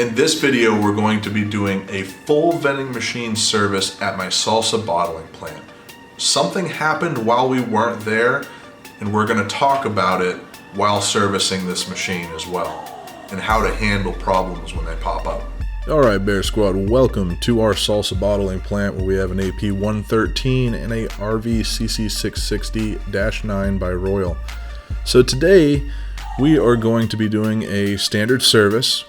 In this video, we're going to be doing a full vending machine service at my salsa bottling plant. Something happened while we weren't there, and we're going to talk about it while servicing this machine as well, and how to handle problems when they pop up. Alright Bear Squad, welcome to our salsa bottling plant where we have an AP 113 and a RV CC660-9 by Royal. So today we are going to be doing a standard service,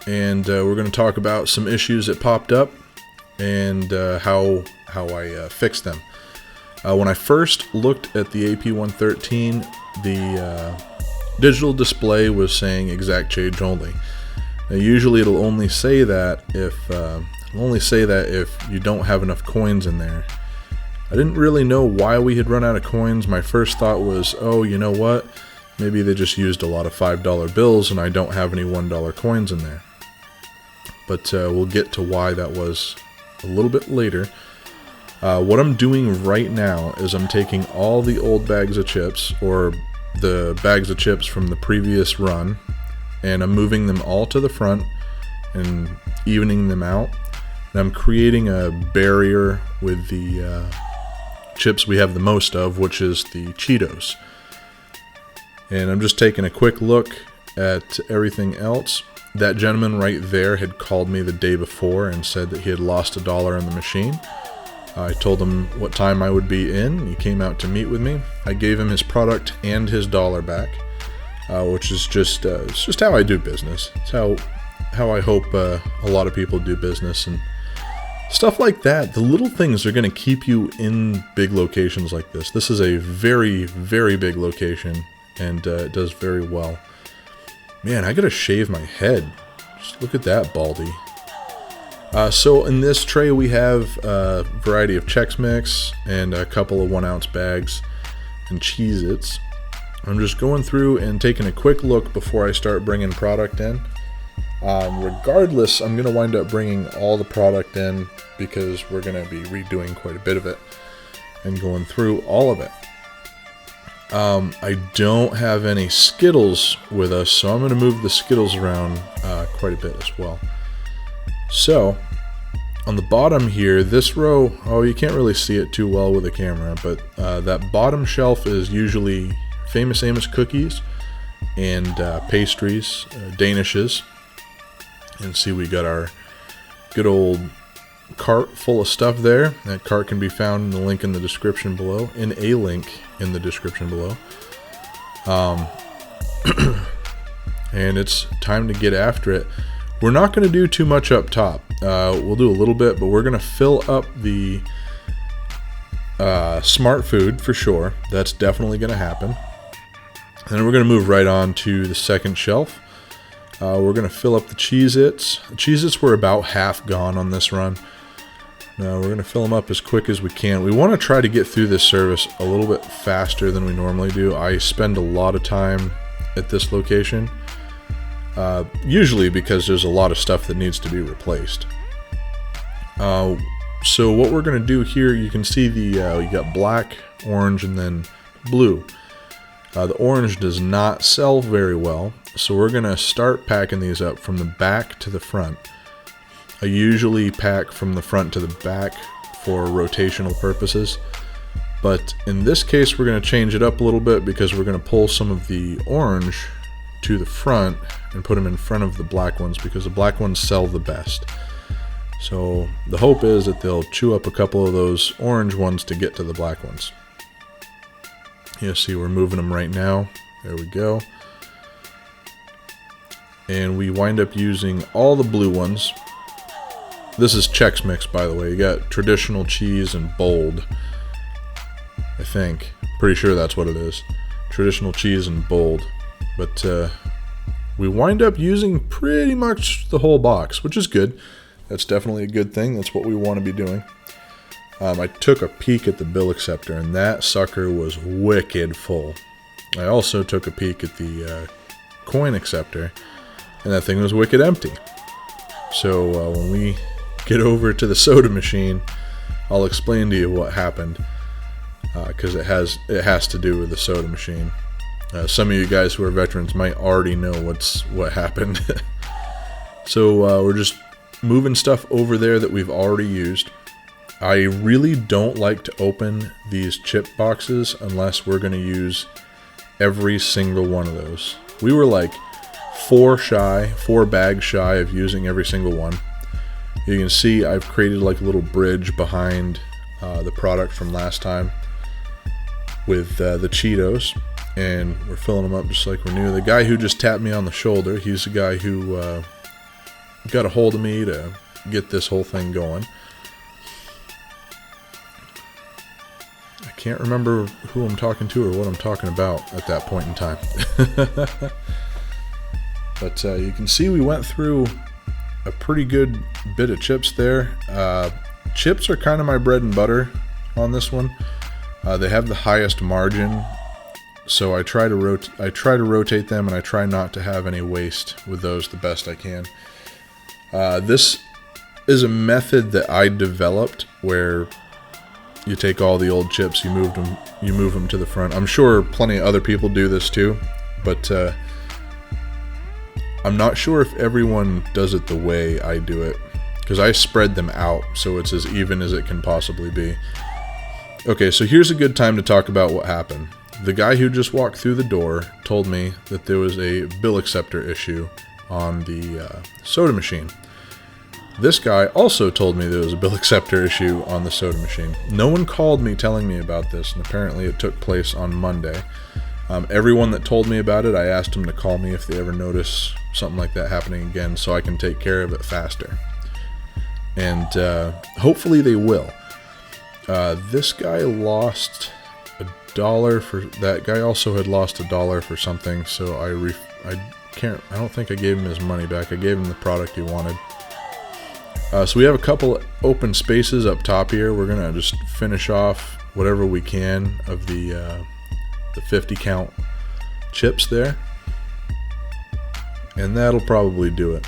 and we're going to talk about some issues that popped up and how I fixed them. When I first looked at the AP 113, the digital display was saying exact change only. Now, usually it'll only say that if you don't have enough coins in there. I didn't really know why we had run out of coins. My first thought was, oh, you know what? Maybe they just used a lot of $5 bills and I don't have any $1 coins in there. But we'll get to why that was a little bit later. What I'm doing right now is I'm taking all the old bags of chips, or the bags of chips from the previous run, and I'm moving them all to the front and evening them out. And I'm creating a barrier with the chips we have the most of, which is the Cheetos. And I'm just taking a quick look at everything else. That gentleman right there had called me the day before and said that he had lost $1 in the machine. I told him what time I would be in. He came out to meet with me. I gave him his product and his dollar back. Which is just it's just how I do business. It's how I hope a lot of people do business and stuff like that. The little things are going to keep you in big locations like this. This is a very, very big location, and it does very well. Man, I gotta shave my head. Just look at that baldy. So in this tray we have a variety of Chex Mix and a couple of 1-ounce bags and Cheez-Its. I'm just going through and taking a quick look before I start bringing product in. Regardless, I'm going to wind up bringing all the product in because we're going to be redoing quite a bit of it and going through all of it. I don't have any Skittles with us, so I'm going to move the Skittles around quite a bit as well. So, on the bottom here, this row, you can't really see it too well with the camera, but that bottom shelf is usually Famous Amos cookies and pastries, Danishes. And see, we got our good old cart full of stuff there. That cart can be found in the link in the description below, and it's time to get after it. We're not going to do too much up top. We'll do a little bit, but we're going to fill up the smart food for sure. That's definitely going to happen. And then we're going to move right on to the second shelf. We're going to fill up the Cheez-Its. The Cheez-Its were about half gone on this run. Now we're going to fill them up as quick as we can. We want to try to get through this service a little bit faster than we normally do. I spend a lot of time at this location, usually because there's a lot of stuff that needs to be replaced. So what we're going to do here, you can see you got black, orange, and then blue. The orange does not sell very well, so we're going to start packing these up from the back to the front. I usually pack from the front to the back for rotational purposes, but in this case we're going to change it up a little bit because we're going to pull some of the orange to the front and put them in front of the black ones because the black ones sell the best. So the hope is that they'll chew up a couple of those orange ones to get to the black ones. You see, we're moving them right now. There we go. And we wind up using all the blue ones. This is Chex Mix, by the way. You got traditional cheese and bold, I think. Pretty sure that's what it is. Traditional cheese and bold. But we wind up using pretty much the whole box, which is good. That's definitely a good thing. That's what we want to be doing. I took a peek at the bill acceptor, and that sucker was wicked full. I also took a peek at the coin acceptor, and that thing was wicked empty. So when we get over to the soda machine, I'll explain to you what happened, because it has to do with the soda machine. Some of you guys who are veterans might already know what happened. So we're just moving stuff over there that we've already used. I really don't like to open these chip boxes unless we're going to use every single one of those. We were like 4 bags shy of using every single one. You can see I've created like a little bridge behind the product from last time with the Cheetos, and we're filling them up just like we're new. The guy who just tapped me on the shoulder, he's the guy who got a hold of me to get this whole thing going. I can't remember who I'm talking to or what I'm talking about at that point in time. But you can see we went through a pretty good bit of chips there. Chips are kind of my bread and butter on this one. They have the highest margin, so I try to rotate them, and I try not to have any waste with those the best I can. This is a method that I developed where you take all the old chips, you move them to the front. I'm sure plenty of other people do this too, but I'm not sure if everyone does it the way I do it, because I spread them out so it's as even as it can possibly be. Okay, so here's a good time to talk about what happened. The guy who just walked through the door told me that there was a bill acceptor issue on the soda machine. This guy also told me there was a bill acceptor issue on the soda machine. No one called me telling me about this, and apparently it took place on Monday. Everyone that told me about it, I asked them to call me if they ever notice something like that happening again, so I can take care of it faster. And hopefully they will. This guy lost $1 for that guy. Also had lost $1 for something, so I don't think I gave him his money back. I gave him the product he wanted. So we have a couple open spaces up top here. We're gonna just finish off whatever we can of the 50 count chips there, and that'll probably do it.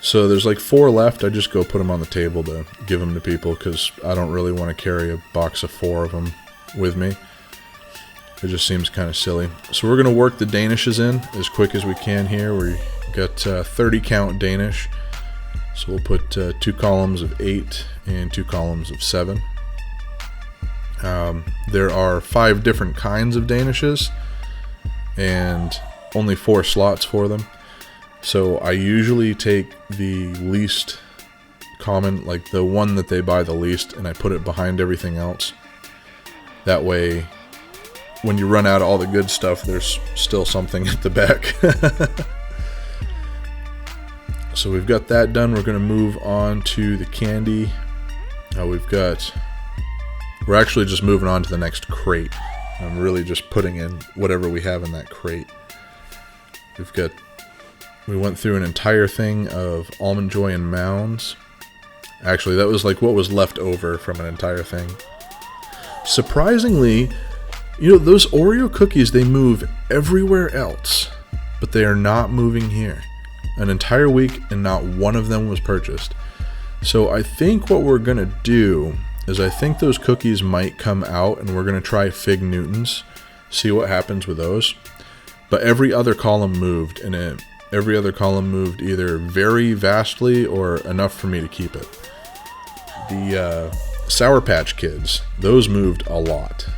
So there's like 4 left. I just go put them on the table to give them to people because I don't really want to carry a box of 4 of them with me. It just seems kind of silly. So we're going to work the Danishes in as quick as we can here. We got 30 count Danish. So we'll put 2 columns of 8 and 2 columns of 7. There are 5 different kinds of Danishes and only 4 slots for them. So I usually take the least common, like the one that they buy the least, and I put it behind everything else. That way, when you run out of all the good stuff, there's still something at the back. So we've got that done. We're going to move on to the candy. We're actually just moving on to the next crate. I'm really just putting in whatever we have in that crate. We went through an entire thing of Almond Joy and Mounds. Actually, that was like what was left over from an entire thing. Surprisingly, those Oreo cookies, they move everywhere else, but they are not moving here. An entire week and not one of them was purchased. So I think what we're going to do is I think those cookies might come out, and we're going to try Fig Newtons, see what happens with those. But every other column moved, and every other column moved either very vastly or enough for me to keep it. The Sour Patch Kids, those moved a lot.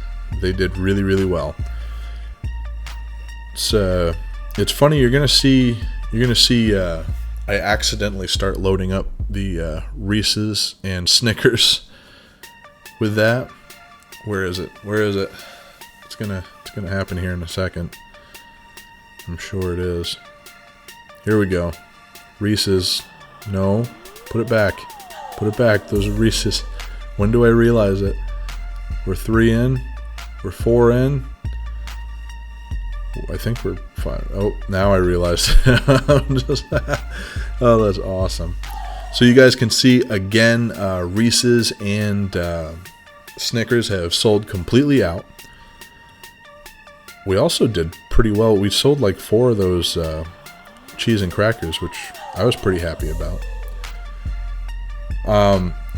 They did really, really well. It's funny, you're gonna see I accidentally start loading up the Reese's and Snickers with that. Where is it? It's gonna happen here in a second. I'm sure it is. Here we go. Reese's. No. Put it back. Put it back. Those are Reese's. When do I realize it? We're 3 in. We're 4 in. I think we're 5. Oh, now I realize. Oh, that's awesome. So you guys can see, again, Reese's and Snickers have sold completely out. We also did pretty well. We sold like 4 of those cheese and crackers, which I was pretty happy about.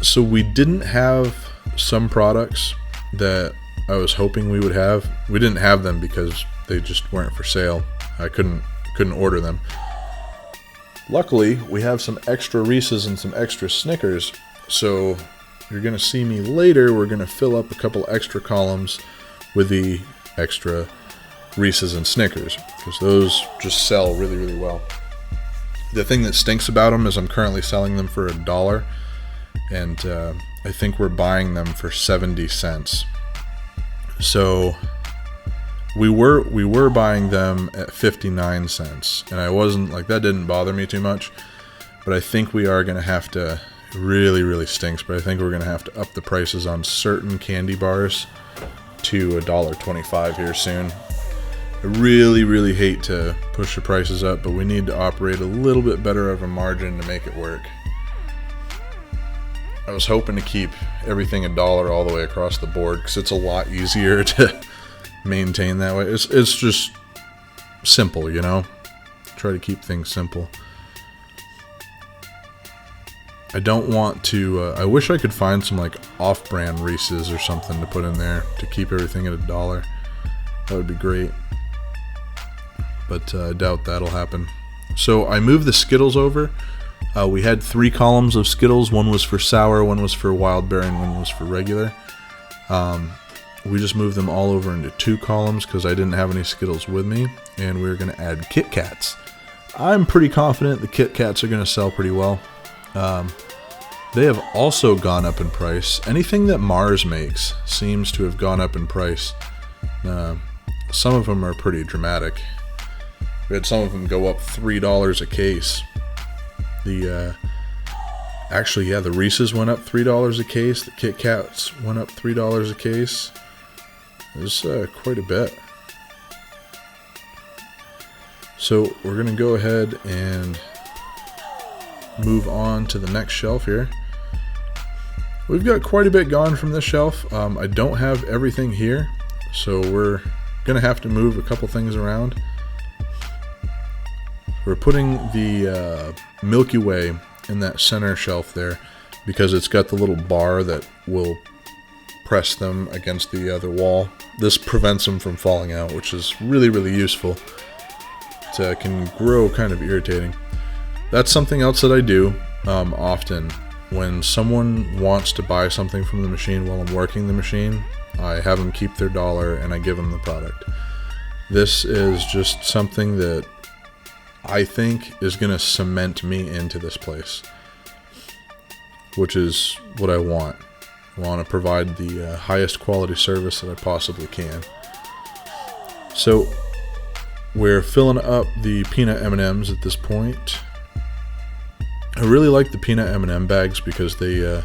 So we didn't have some products that I was hoping we would have. We didn't have them because they just weren't for sale. I couldn't order them. Luckily, we have some extra Reese's and some extra Snickers, so you're going to see me later. We're going to fill up a couple extra columns with the extra Reese's and Snickers, because those just sell really, really well. The thing that stinks about them is I'm currently selling them for $1, and I think we're buying them for 70 cents. So we were buying them at 59 cents, and I wasn't like, that didn't bother me too much, but I think we are going to have to, really, really stinks, but I think we're going to have to up the prices on certain candy bars to $1.25 here soon. I really, really hate to push the prices up, but we need to operate a little bit better of a margin to make it work. I was hoping to keep everything $1 all the way across the board, because it's a lot easier to maintain that way. It's just simple, you know? Try to keep things simple. I don't want to, I wish I could find some like off-brand Reese's or something to put in there to keep everything at $1. That would be great. But I doubt that'll happen. So I moved the Skittles over. We had 3 columns of Skittles. One was for sour, one was for wild berry, and one was for regular. We just moved them all over into 2 columns because I didn't have any Skittles with me, and we were going to add Kit Kats. I'm pretty confident the Kit Kats are going to sell pretty well. They have also gone up in price. Anything that Mars makes seems to have gone up in price. Some of them are pretty dramatic. We had some of them go up $3 a case. Actually, yeah, the Reese's went up $3 a case. The Kit Kats went up $3 a case. It was quite a bit. So we're going to go ahead and move on to the next shelf here. We've got quite a bit gone from this shelf. I don't have everything here, so we're going to have to move a couple things around. We're putting the Milky Way in that center shelf there because it's got the little bar that will press them against the other wall. This prevents them from falling out, which is really, really useful. It can grow kind of irritating. That's something else that I do often. When someone wants to buy something from the machine while I'm working the machine, I have them keep their $1 and I give them the product. This is just something that I think is going to cement me into this place, which is what I want. I want to provide the highest quality service that I possibly can. So we're filling up the peanut M&Ms at this point. I really like the peanut M&M bags because the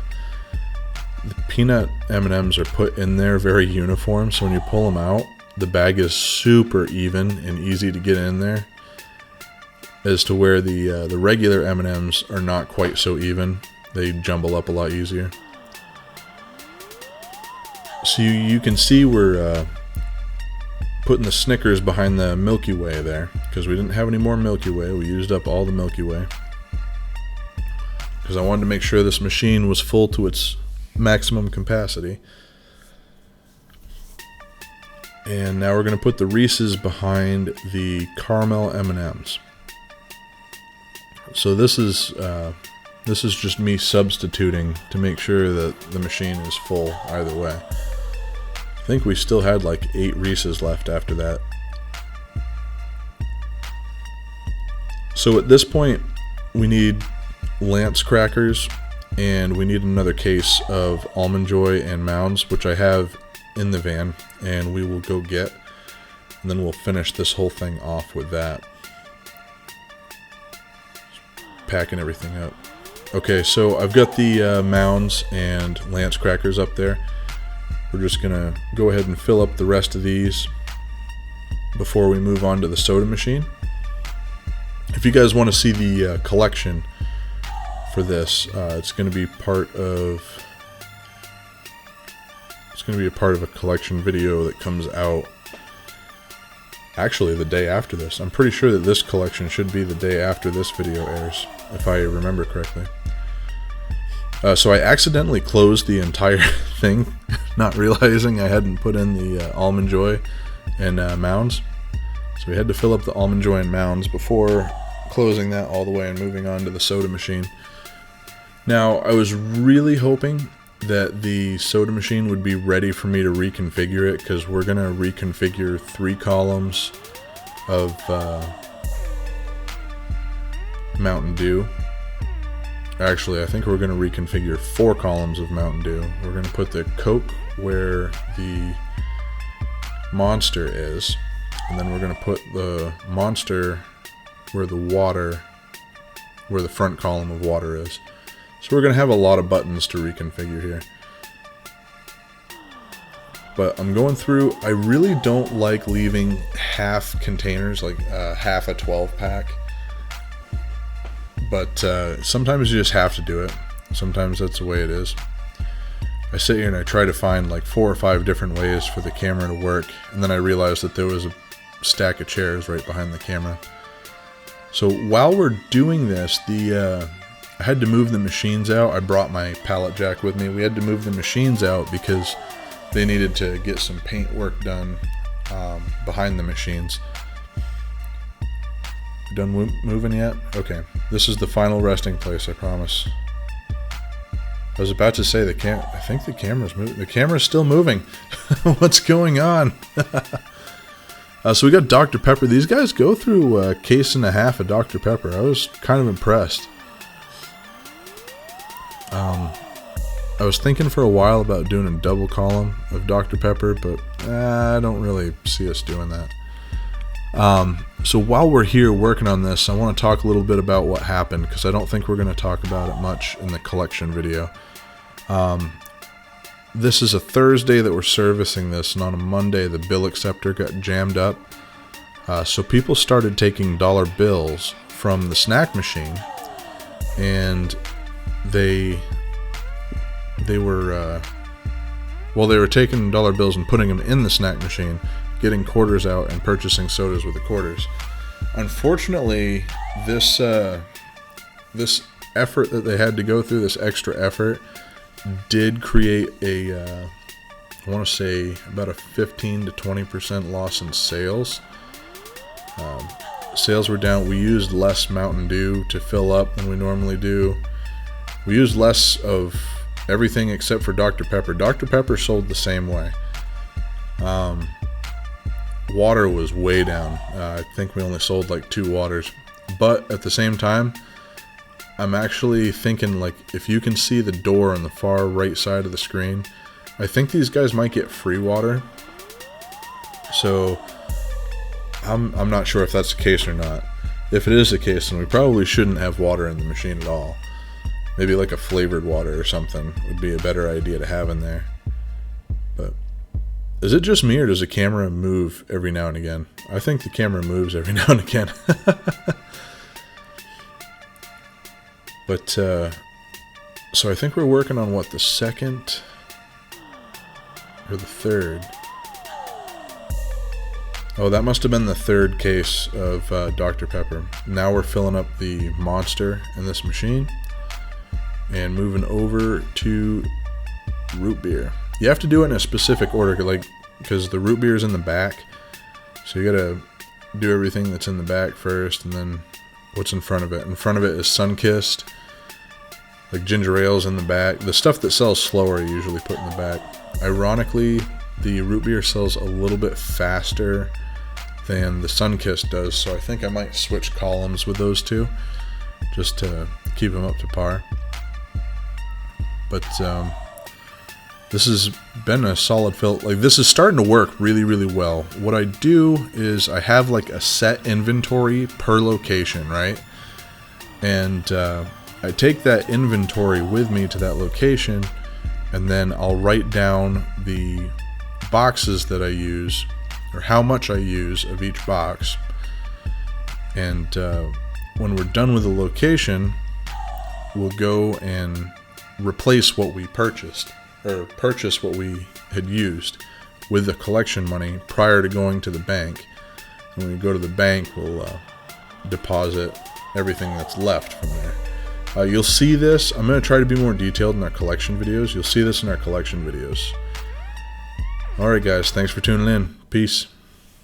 peanut M&Ms are put in there very uniform, so when you pull them out, the bag is super even and easy to get in there, as to where the regular M&Ms are not quite so even. They jumble up a lot easier. So you can see we're putting the Snickers behind the Milky Way there, because we didn't have any more Milky Way. We used up all the Milky Way, because I wanted to make sure this machine was full to its maximum capacity. And now we're going to put the Reese's behind the caramel M&Ms. So this is just me substituting to make sure that the machine is full either way. I think we still had like 8 Reese's left after that. So at this point, we need Lance crackers, and we need another case of Almond Joy and Mounds, which I have in the van, and we will go get, and then we'll finish this whole thing off with that. Packing everything up. Okay, so I've got the Mounds and Lance crackers up there. We're just gonna go ahead and fill up the rest of these before we move on to the soda machine. If you guys want to see the collection for this, it's going to be part of a collection video that comes out actually the day after this. I'm pretty sure that this collection should be the day after this video airs, if I remember correctly. So I accidentally closed the entire thing, not realizing I hadn't put in the Almond Joy and Mounds. So we had to fill up the Almond Joy and Mounds before closing that all the way and moving on to the soda machine. Now, I was really hoping that the soda machine would be ready for me to reconfigure it, because we're going to reconfigure 3 columns of Mountain Dew. Actually, I think we're going to reconfigure 4 columns of Mountain Dew. We're going to put the Coke where the Monster is, and then we're going to put the Monster where the front column of water is. So we're going to have a lot of buttons to reconfigure here. But I'm going through, I really don't like leaving half containers, like half a 12 pack. But sometimes you just have to do it. Sometimes that's the way it is. I sit here and I try to find like 4 or 5 different ways for the camera to work, and then I realized that there was a stack of chairs right behind the camera. So while we're doing this, I had to move the machines out. I brought my pallet jack with me. We had to move the machines out because they needed to get some paint work done behind the machines. Done moving yet? Okay. This is the final resting place, I promise. I was about to say I think the camera's moving. The camera's still moving. What's going on? So we got Dr. Pepper. These guys go through a case and a half of Dr. Pepper. I was kind of impressed. I was thinking for a while about doing a double column of Dr. Pepper, but I don't really see us doing that. So while we're here working on this, I want to talk a little bit about what happened, because I don't think we're going to talk about it much in the collection video. This is a Thursday that we're servicing this, and on a Monday the bill acceptor got jammed up. So people started taking dollar bills from the snack machine, and they were taking dollar bills and putting them in the snack machine, getting quarters out and purchasing sodas with the quarters. Unfortunately, this effort that they had to go through, this extra effort, did create I want to say about a 15 to 20% loss in sales. Sales were down. We used less Mountain Dew to fill up than we normally do. We used less of everything except for Dr. Pepper. Dr. Pepper sold the same way. Water was way down. I think we only sold like 2 waters. But at the same time, I'm actually thinking, like, if you can see the door on the far right side of the screen, I think these guys might get free water. So I'm not sure if that's the case or not. If it is the case, then we probably shouldn't have water in the machine at all. Maybe like a flavored water or something would be a better idea to have in there. But is it just me, or does the camera move every now and again? I think the camera moves every now and again. But so I think we're working on what, the second or the third? Oh, that must have been the 3rd case of Dr. Pepper. Now we're filling up the Monster in this machine and moving over to root beer. You have to do it in a specific order, like, because the root beer is in the back, so you gotta do everything that's in the back first, and then what's in front of it. In front of it is Sunkissed, like ginger ale's in the back. The stuff that sells slower I usually put in the back. Ironically, the root beer sells a little bit faster than the Sunkissed does, so I think I might switch columns with those two just to keep them up to par. But this has been a solid fill. Like, this is starting to work really, really well. What I do is I have like a set inventory per location, right? And I take that inventory with me to that location, and then I'll write down the boxes that I use, or how much I use of each box. And when we're done with the location, we'll go and replace what we purchased, or purchase what we had used with the collection money prior to going to the bank. And when we go to the bank, we'll deposit everything that's left from there. You'll see this. I'm going to try to be more detailed in our collection videos. You'll see this in our collection videos. Alright guys, thanks for tuning in. Peace.